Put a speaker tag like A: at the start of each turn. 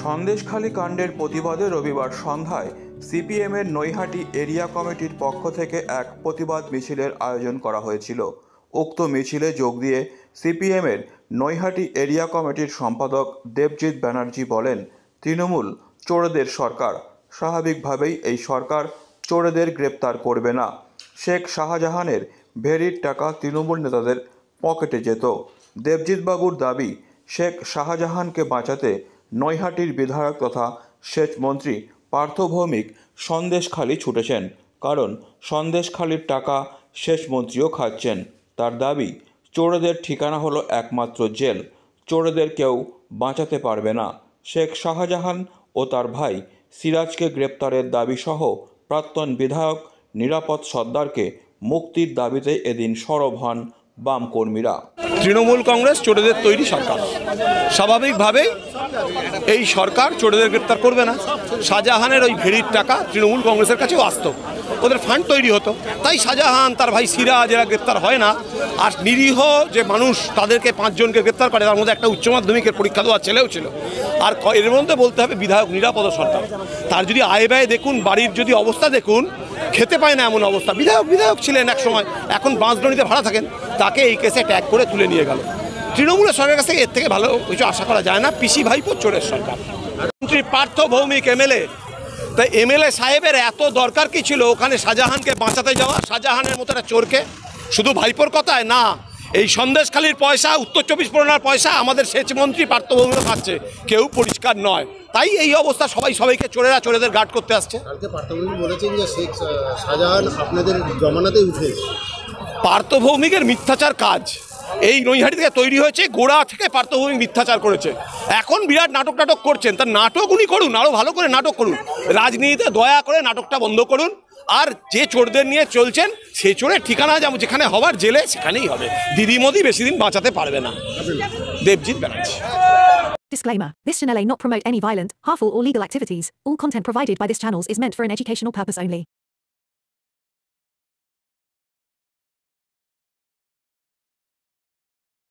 A: সন্দেশখালী কাণ্ডের প্রতিবাদে রবিবার সন্ধ্যায় সিপিএমের নৈহাটি এরিয়া কমিটির পক্ষ থেকে এক প্রতিবাদ মিছিলের আয়োজন করা হয়েছিল। উক্ত মিছিলে যোগ দিয়ে সিপিএমের নৈহাটি এরিয়া কমিটির সম্পাদক দেবজিৎ ব্যানার্জি বলেন, তৃণমূল চোরেদের সরকার, স্বাভাবিকভাবেই এই সরকার চোরেদের গ্রেপ্তার করবে না। শেখ শাহজাহানের ভেরির টাকা তৃণমূল নেতাদের পকেটে যেত। দেবজিৎবাবুর দাবি, শেখ শাহজাহানকে বাঁচাতে নৈহাটির বিধায়ক তথা সেচ মন্ত্রী পার্থ ভৌমিক সন্দেশখালী ছুটেছেন, কারণ সন্দেশখালীর টাকা সেচ মন্ত্রীও খাচ্ছেন। তার দাবি, চোরেদের ঠিকানা হলো একমাত্র জেল, চোরেদের কেউ বাঁচাতে পারবে না। শেখ শাহজাহান ও তার ভাই সিরাজকে গ্রেপ্তারের দাবিসহ প্রাক্তন বিধায়ক নিরাপদ সর্দারকে মুক্তির দাবিতে এদিন সরব হন বাম কর্মীরা।
B: তৃণমূল কংগ্রেস চোরেদের তৈরি সরকার, স্বাভাবিকভাবেই এই সরকার চোরেদের গ্রেপ্তার করবে না। শাহজাহানের ওই ভেড়ির টাকা তৃণমূল কংগ্রেসের কাছেও আসতো, ওদের ফান্ড তৈরি হতো, তাই শাহজাহান তার ভাই সিরাজ এরা গ্রেপ্তার হয় না। আর নিরীহ যে মানুষ তাদেরকে 5 জনকে গ্রেপ্তার করে, তার মধ্যে একটা উচ্চ মাধ্যমিকের পরীক্ষা দেওয়া ছেলেও ছিল। আর এর মধ্যে বলতে হবে বিধায়ক নিরাপদ সরকার, তার যদি আয় ব্যয় দেখুন, বাড়ির যদি অবস্থা দেখুন, খেতে পায় না এমন অবস্থা। বিধায়ক ছিলেন এক সময়, এখন বাঁশডণিতে ভাড়া থাকেন, তাকে এই কেসে ট্যাগ করে তুলে নিয়ে গেল। তৃণমূলের সরকারের কাছ থেকে এর থেকে ভালো কিছু আশা করা যায় না। পিসি ভাইপো চোরের সরকার। মন্ত্রী পার্থ ভৌমিক এমএলএ, তাই এমএলএ সাহেবের এত দরকার কি ছিল ওখানে শাহজাহানকে বাঁচাতে যাওয়া? শাহজাহানের মতো একটা চোরকে শুধু ভাইপোর কথায় না, এই সন্দেশখালীর পয়সা, উত্তর 24 পরগনার পয়সা আমাদের সেচ মন্ত্রী পার্থ ভৌমিক খাচ্ছে, কেউ পরিষ্কার নয়। তাই এই অবস্থা, সবাইকে চোরেদের গার্ড করতে আসছে।
C: কালকে পার্থ ভৌমিক বলেছেন যে শেখ শাহজাহান আপনাদের জমানাতেই উঠে।
B: পার্থ ভৌমিকের মিথ্যাচার কাজ এই নৈহাটি থেকে তৈরি হয়েছে, গোড়া থেকে পার্থ ভৌমিক মিথ্যাচার করেছে। এখন বিরাট নাটক করছেন, তার নাটক উনি করুন, আরও ভালো করে নাটক করুন। রাজনীতিতে দয়া করে নাটকটা বন্ধ করুন। আর যে চোরদের নিয়ে চলছেন, সে চোরের ঠিকানা যেখানে হবার জেলে সেখানেই হবে। দিদি মোদি বেশি দিন বাঁচাতে পারবে না। Debjit Banerjee.
D: Disclaimer. This channel may not promote any violent, harmful or legal activities. All content provided by this channel is meant for an educational purpose only.